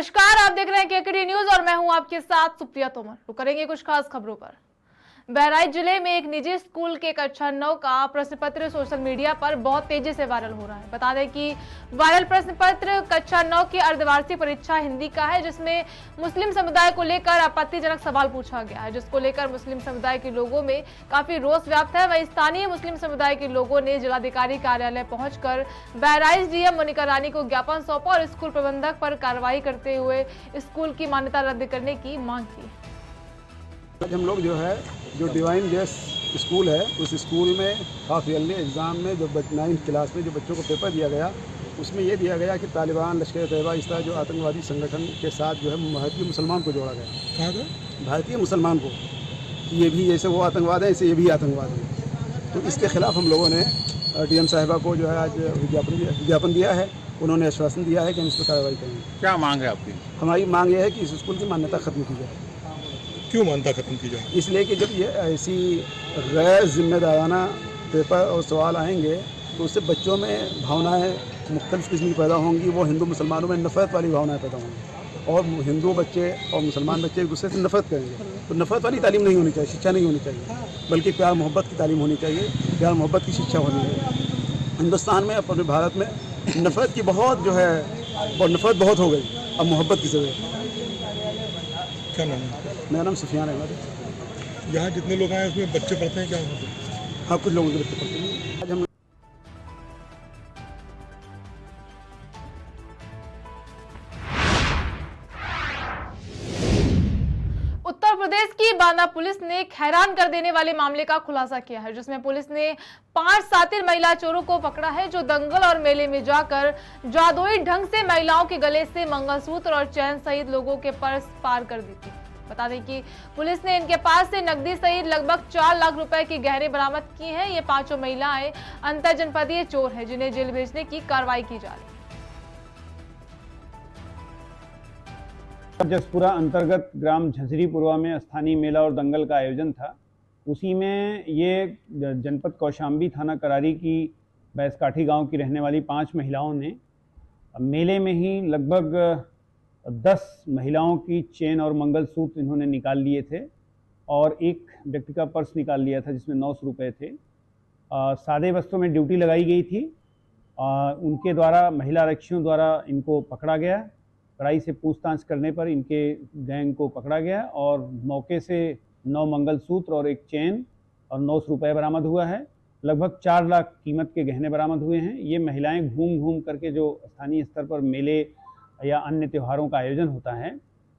नमस्कार, आप देख रहे हैं केकेडी न्यूज और मैं हूं आपके साथ सुप्रिया तोमर। तो करेंगे कुछ खास खबरों पर। बहराइच जिले में एक निजी स्कूल के कक्षा 9 का प्रश्न पत्र सोशल मीडिया पर बहुत तेजी से वायरल हो रहा है। बता दें कि वायरल प्रश्न पत्र कक्षा 9 की अर्धवार्षिक परीक्षा हिंदी का है, जिसमें मुस्लिम समुदाय को लेकर आपत्तिजनक सवाल पूछा गया है, जिसको लेकर मुस्लिम समुदाय के लोगों में काफी रोष व्याप्त है। वहीं स्थानीय मुस्लिम समुदाय के लोगों ने जिलाधिकारी कार्यालय पहुंचकर बहराइच डीएम मोनिका रानी को ज्ञापन सौंपा और स्कूल प्रबंधक पर कार्रवाई करते हुए स्कूल की मान्यता रद्द करने की मांग की। आज हम लोग जो डिवाइन जेस स्कूल है, उस स्कूल में हाफ ईयरली एग्ज़ाम में जो 9th क्लास में जो बच्चों को पेपर दिया गया, उसमें ये दिया गया कि तालिबान, लश्कर तैयबा, इस तरह जो आतंकवादी संगठन के साथ जो है भारतीय मुसलमान को जोड़ा गया। कहाँ का? भारतीय मुसलमान को, ये भी जैसे वो आतंकवाद है ऐसे ये भी आतंकवाद है। तो इसके खिलाफ हम लोगों ने डीएम साहिबा को जो है आज विज्ञापन दिया है। उन्होंने आश्वासन दिया है कि हम इस पर कार्रवाई करेंगे। क्या मांग है आपकी? हमारी मांग ये है कि इस स्कूल की मान्यता खत्म की जाए। क्यों मान्यता खत्म की जाए? इसलिए कि जब ये ऐसी गैर जिम्मेदाराना पेपर और सवाल आएंगे तो उससे बच्चों में भावनाएं मुख्तलिफ किस्म की पैदा होंगी। वो हिंदू मुसलमानों में नफ़रत वाली भावनाएं पैदा होंगी और हिंदू बच्चे और मुसलमान बच्चे एक दूसरे से नफ़रत करेंगे। तो नफ़रत वाली तालीम नहीं होनी चाहिए, शिक्षा नहीं होनी चाहिए, बल्कि प्यार मोहब्बत की तालीम होनी चाहिए, प्यार मोहब्बत की शिक्षा होनी चाहिए। हिंदुस्तान में, अपने भारत में नफ़रत की बहुत जो है और नफ़रत बहुत हो गई, अब मोहब्बत की ज़रूरत है। क्या नाम है? मेरा नाम सुफियान अहमद है। यहाँ जितने लोग आए उसमें बच्चे पढ़ते हैं क्या? वहाँ हाँ, कुछ लोगों के बच्चे पढ़ते हैं। आज हम उत्तर प्रदेश की बांदा पुलिस ने एक हैरान कर देने वाले मामले का खुलासा किया है, जिसमें पुलिस ने 5 शातिर महिला चोरों को पकड़ा है, जो दंगल और मेले में जाकर जादुई ढंग से महिलाओं के गले से मंगलसूत्र और चैन सहित लोगों के पर्स पार कर दी थी। बता दें कि पुलिस ने इनके पास से नकदी सहित लगभग 4 लाख रुपए की गहने बरामद की हैं। ये पांचों महिलाएं अंतर जनपदीय चोर हैं, जिन्हें जेल भेजने की कार्रवाई की जा रही है। जसपुरा अंतर्गत ग्राम झंझरीपुरवा में स्थानीय मेला और दंगल का आयोजन था। उसी में ये जनपद कौशाम्बी थाना करारी की बैसकाठी गांव की रहने वाली 5 महिलाओं ने मेले में ही लगभग 10 महिलाओं की चेन और मंगलसूत्र इन्होंने निकाल लिए थे और एक व्यक्ति का पर्स निकाल लिया था जिसमें 900 रुपये थे। सादे वस्त्रों में ड्यूटी लगाई गई थी। उनके द्वारा, महिला आरक्षियों द्वारा इनको पकड़ा गया। कड़ाई से पूछताछ करने पर इनके गैंग को पकड़ा गया और मौके से 9 मंगलसूत्र और एक चेन और 900 रुपये बरामद हुआ है। लगभग 4 लाख कीमत के गहने बरामद हुए हैं। ये महिलाएं घूम घूम करके जो स्थानीय स्तर पर मेले या अन्य त्योहारों का आयोजन होता है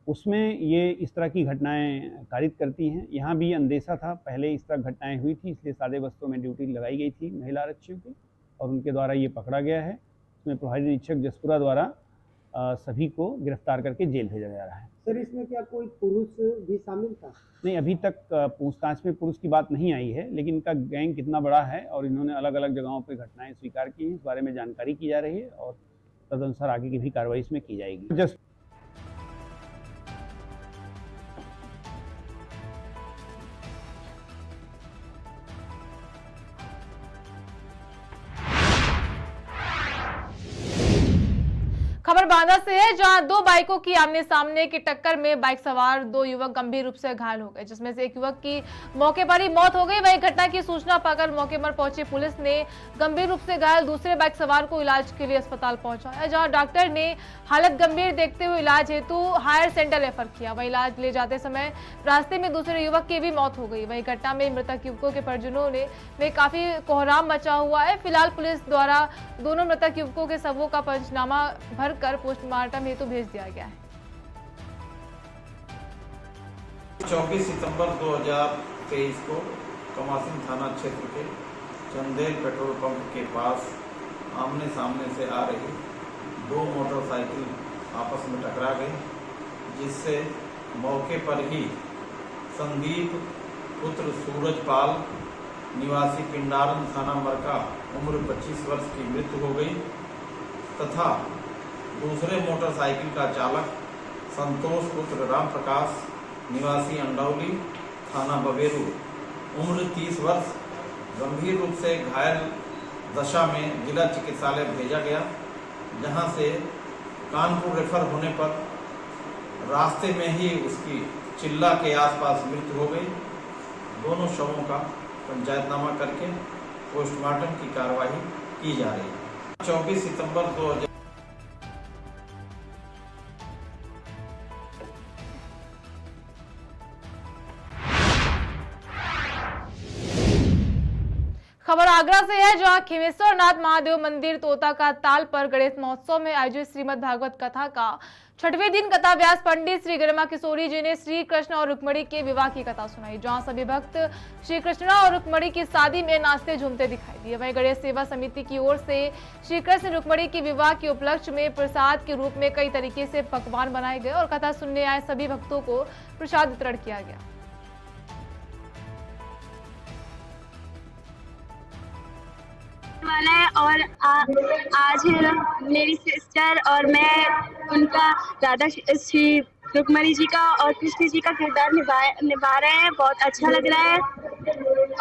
उसमें ये इस तरह की घटनाएं कारित करती हैं। यहाँ भी अंदेशा था, पहले इस तरह घटनाएं हुई थी, इसलिए सादे वस्त्रों में ड्यूटी लगाई गई थी महिला आरक्षियों की और उनके द्वारा ये पकड़ा गया है। इसमें प्रभारी निरीक्षक जसपुरा द्वारा सभी को गिरफ्तार करके जेल भेजा जा रहा है। सर, इसमें क्या कोई पुरुष भी शामिल था? नहीं, अभी तक पूछताछ में पुरुष की बात नहीं आई है, लेकिन इनका गैंग कितना बड़ा है और इन्होंने अलग अलग जगहों पर घटनाएं स्वीकार की हैं, इस बारे में जानकारी की जा रही है और तदनुसार आगे की भी कार्रवाई इसमें की जाएगी। खबर बांदा से है, जहां 2 बाइकों की आमने सामने की टक्कर में बाइक सवार 2 युवक गंभीर रूप से घायल हो गए, जिसमें से एक युवक की मौके पर ही मौत हो गई। वहीं घटना की सूचना पाकर मौके पर पहुंची पुलिस ने गंभीर रूप से घायल दूसरे बाइक सवार को इलाज के लिए अस्पताल पहुंचाया, जहां डॉक्टर ने हालत गंभीर देखते हुए इलाज हेतु हायर सेंटर रेफर किया। वहीं इलाज ले जाते समय रास्ते में दूसरे युवक की भी मौत हो गई। वहीं घटना में मृतक युवकों के परिजनों में काफी कोहराम मचा हुआ है। फिलहाल पुलिस द्वारा दोनों मृतक युवकों के शवों का पंचनामा कर पोस्टमार्टम हेतु भेज दिया गया है। 24 सितंबर 2023 को कमासिन थाना क्षेत्र के चंदेल पेट्रोल पंप के पास आमने सामने से आ रही 2 मोटरसाइकिल आपस में टकरा गई, जिससे मौके पर ही संदीप पुत्र सूरजपाल निवासी पिंडारन थाना मरका उम्र 25 वर्ष की मृत्यु हो गई तथा दूसरे मोटरसाइकिल का चालक संतोष पुत्र राम प्रकाश निवासी अंडौली थाना बबेरू उम्र 30 वर्ष गंभीर रूप से घायल दशा में जिला चिकित्सालय भेजा गया, जहां से कानपुर रेफर होने पर रास्ते में ही उसकी चिल्ला के आसपास मृत्यु हो गई। दोनों शवों का पंचायतनामा करके पोस्टमार्टम की कार्रवाई की जा रही है। 24 सितंबर 2000 खबर आगरा से है, जहां खेमेश्वर नाथ महादेव मंदिर तोता का ताल पर गणेश महोत्सव में आयोजित श्रीमद् भागवत कथा का 6वें दिन कथा व्यास पंडित श्री गरिमा किशोरी जी ने श्री कृष्ण और रुक्मणी के विवाह की कथा सुनाई, जहां सभी भक्त श्री कृष्ण और रुक्मणी की शादी में नाचते झूमते दिखाई दिए। वहीं गणेश सेवा समिति की ओर से श्री कृष्ण रुक्मणी की विवाह के उपलक्ष्य में प्रसाद के रूप में कई तरीके से पकवान बनाए गए और कथा सुनने आए सभी भक्तों को प्रसाद वितरण किया गया। वाला है और आज मेरी सिस्टर और मैं उनका राधा श्री रुक्मणी जी का और कृष्ण जी का किरदार निभा रहे हैं। बहुत अच्छा लग रहा है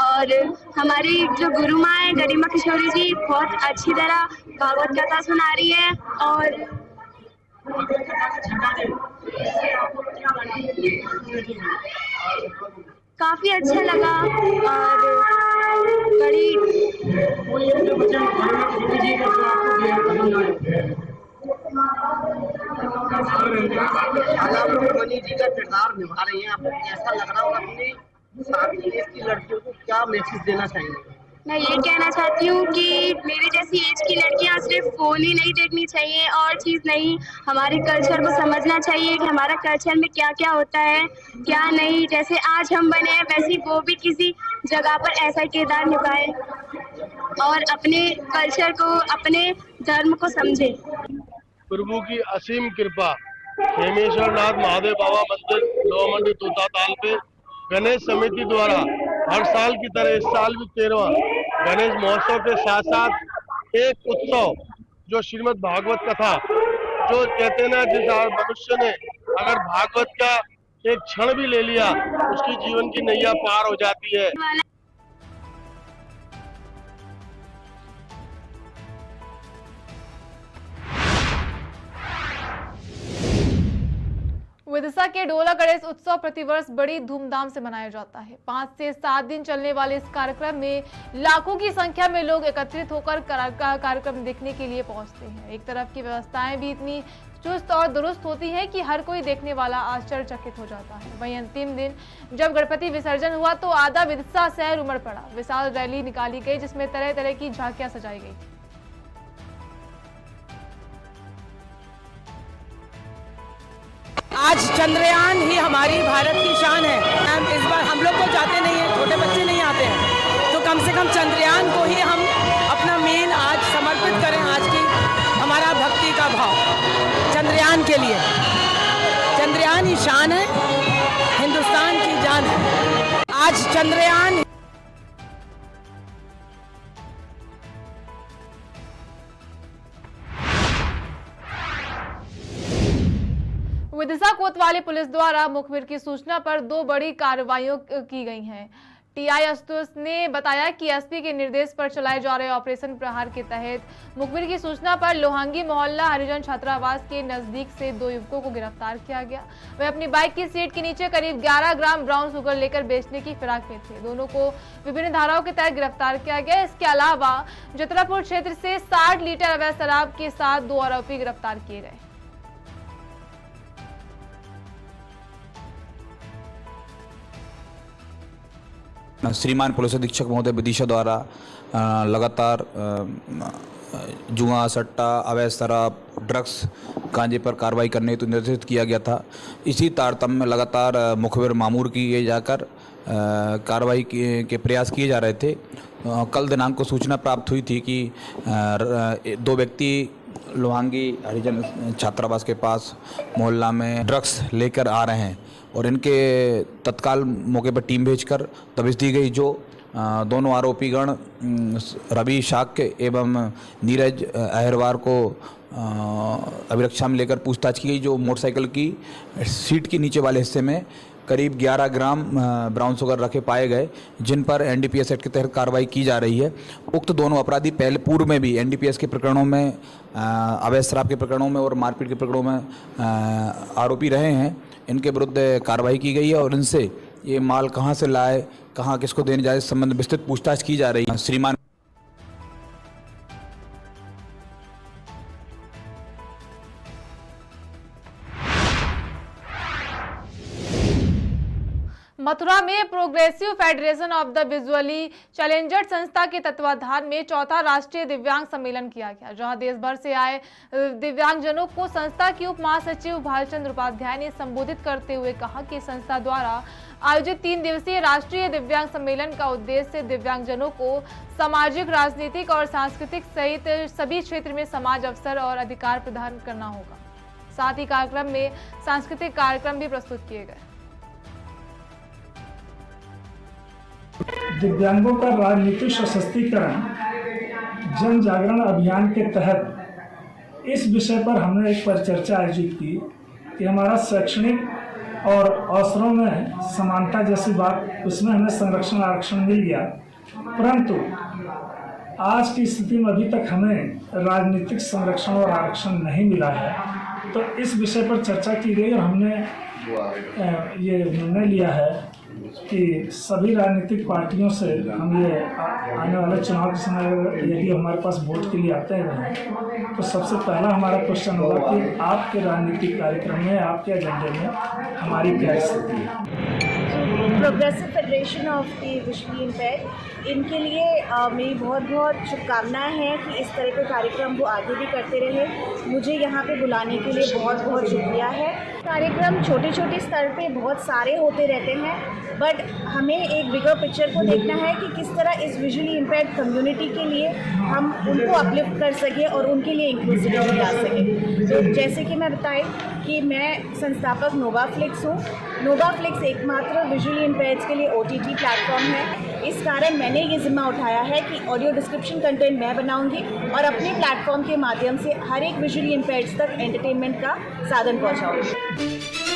और हमारी जो गुरु माँ है गरिमा किशोरी जी बहुत अच्छी तरह भागवत कथा सुना रही है और काफी अच्छा लगा और बड़ी रुक्मणी जी का किरदार निभा रही हैं, आपको कैसा लग रहा होगा? अपने साथी एज की लड़कियों को क्या मैसेज देना चाहिए? मैं ये कहना चाहती हूँ कि मेरी जैसी एज की लड़कियाँ सिर्फ फोन ही नहीं देखनी चाहिए और चीज़ नहीं, हमारे कल्चर को समझना चाहिए कि हमारा कल्चर में क्या क्या होता है क्या नहीं। जैसे आज हम बने हैं वैसे वो भी किसी जगह पर ऐसा किरदार निभाए और अपने कल्चर को अपने धर्म को समझे। प्रभु की असीम कृपा खेमेश्वर नाथ महादेव बाबा मंदिर लोहामंडी तोता ताल पे गणेश समिति द्वारा हर साल की तरह इस साल भी 13वां गणेश महोत्सव के साथ साथ एक उत्सव जो श्रीमद् भागवत कथा, जो कहते हैं ना जिस मनुष्य ने अगर भागवत का एक क्षण भी ले लिया उसकी जीवन की नैया पार हो जाती है। विदिशा के डोला गणेश उत्सव प्रतिवर्ष बड़ी धूमधाम से मनाया जाता है। 5 से 7 दिन चलने वाले इस कार्यक्रम में लाखों की संख्या में लोग एकत्रित होकर कार्यक्रम देखने के लिए पहुंचते हैं। एक तरफ की व्यवस्थाएं भी इतनी चुस्त और दुरुस्त होती है कि हर कोई देखने वाला आश्चर्यचकित हो जाता है। वहीं अंतिम दिन जब गणपति विसर्जन हुआ तो आधा विदिशा शहर उमड़ पड़ा। विशाल रैली निकाली गई जिसमें तरह तरह की झांकियां सजाई गई थी। आज चंद्रयान ही हमारी भारत की शान है। इस बार हम लोग को जाते नहीं हैं, छोटे बच्चे नहीं आते हैं, तो कम से कम चंद्रयान को ही हम अपना मेन आज समर्पित करें। आज की हमारा भक्ति का भाव चंद्रयान के लिए। चंद्रयान ही शान है, हिंदुस्तान की जान है। आज चंद्रयान विदिशा कोतवाली पुलिस द्वारा मुखबिर की सूचना पर 2 बड़ी कार्रवाइयां की गई हैं। टीआई अस्तुस ने बताया कि एसपी के निर्देश पर चलाए जा रहे ऑपरेशन प्रहार के तहत मुखबिर की सूचना पर लोहांगी मोहल्ला हरिजन छात्रावास के नजदीक से 2 युवकों को गिरफ्तार किया गया। वे अपनी बाइक की सीट के नीचे करीब 11 ग्राम ब्राउन शुगर लेकर बेचने की फिराक में थे। दोनों को विभिन्न धाराओं के तहत गिरफ्तार किया गया। इसके अलावा जतरापुर क्षेत्र से 60 लीटर अवैध शराब के साथ 2 आरोपी गिरफ्तार किए गए। श्रीमान पुलिस अधीक्षक महोदय विदिशा द्वारा लगातार जुआ, सट्टा, अवैध शराब, ड्रग्स, गांजे पर कार्रवाई करने हेतु निर्देशित किया गया था। इसी तारतम्य में लगातार मुखबिर मामूर किए जाकर कार्रवाई के प्रयास किए जा रहे थे। कल दिनांक को सूचना प्राप्त हुई थी कि 2 व्यक्ति लोहांगी हरिजन छात्रावास के पास मोहल्ला में ड्रग्स लेकर आ रहे हैं और इनके तत्काल मौके पर टीम भेजकर दबिश दी गई, जो दोनों आरोपीगण रवि शाक्य एवं नीरज अहिरवार को अभिरक्षा में लेकर पूछताछ की गई, जो मोटरसाइकिल की सीट के नीचे वाले हिस्से में करीब 11 ग्राम ब्राउन शुगर रखे पाए गए, जिन पर एनडीपीएस एक्ट के तहत कार्रवाई की जा रही है। उक्त दोनों अपराधी पहले पूर्व में भी एनडीपीएस के प्रकरणों में, अवैध शराब के प्रकरणों में और मारपीट के प्रकरणों में आरोपी रहे हैं। इनके विरुद्ध कार्रवाई की गई है और इनसे ये माल कहाँ से लाए, कहाँ किसको देने जाए, इस संबंध में विस्तृत पूछताछ की जा रही है। श्रीमान मथुरा में progressive federation of the visually challenged संस्था के तत्वाधान में चौथा राष्ट्रीय दिव्यांग सम्मेलन किया गया, जहां देश भर से आए दिव्यांगजनों को संस्था की उप महासचिव भालचंद्र उपाध्याय ने संबोधित करते हुए कहा कि संस्था द्वारा आयोजित 3 दिवसीय राष्ट्रीय दिव्यांग सम्मेलन का उद्देश्य दिव्यांगजनों को सामाजिक, राजनीतिक और सांस्कृतिक सहित सभी क्षेत्र में समाज अवसर और अधिकार प्रदान करना होगा। साथ ही कार्यक्रम में सांस्कृतिक कार्यक्रम भी प्रस्तुत किए गए। दिव्यांगों का राजनीतिक सशक्तिकरण जन जागरण अभियान के तहत इस विषय पर हमने एक परिचर्चा आयोजित की कि हमारा शैक्षणिक और अवसरों में समानता जैसी बात, उसमें हमें संरक्षण आरक्षण मिल गया, परंतु आज की स्थिति में अभी तक हमें राजनीतिक संरक्षण और आरक्षण नहीं मिला है। तो इस विषय पर चर्चा की गई और हमने ये निर्णय लिया है कि सभी राजनीतिक पार्टियों से हम ये आने वाले चुनाव के समय यदि हमारे पास वोट के लिए आते हैं तो सबसे पहला हमारा क्वेश्चन होगा कि आपके राजनीतिक कार्यक्रम में, आपके एजेंडे में हमारी क्या स्थिति है। Progressive federation of the visually impaired, इनके लिए मेरी बहुत बहुत शुभकामनाएं हैं कि इस तरह के कार्यक्रम वो आगे भी करते रहे। मुझे यहाँ पे बुलाने के लिए बहुत बहुत शुक्रिया है। कार्यक्रम छोटे छोटे स्तर पे बहुत सारे होते रहते हैं, बट हमें एक बिगर पिक्चर को देखना है कि किस तरह इस विजुअली इम्पेयर्ड कम्युनिटी के लिए हम उनको अपलिफ्ट कर सकें और उनके लिए इंक्लूसिविटी ला सकें। तो जैसे कि मैं बताएं कि मैं संस्थापक नोवाफ्लिक्स हूँ। नोवाफ्लिक्स एकमात्र विजुअली इम्पेयर्ड्स के लिए OTT प्लेटफॉर्म है। इस कारण मैंने ये जिम्मा उठाया है कि ऑडियो डिस्क्रिप्शन कंटेंट मैं बनाऊंगी और अपने प्लेटफॉर्म के माध्यम से हर एक विजुअली इम्पेयर्ड्स तक एंटरटेनमेंट का साधन पहुंचाऊंगी।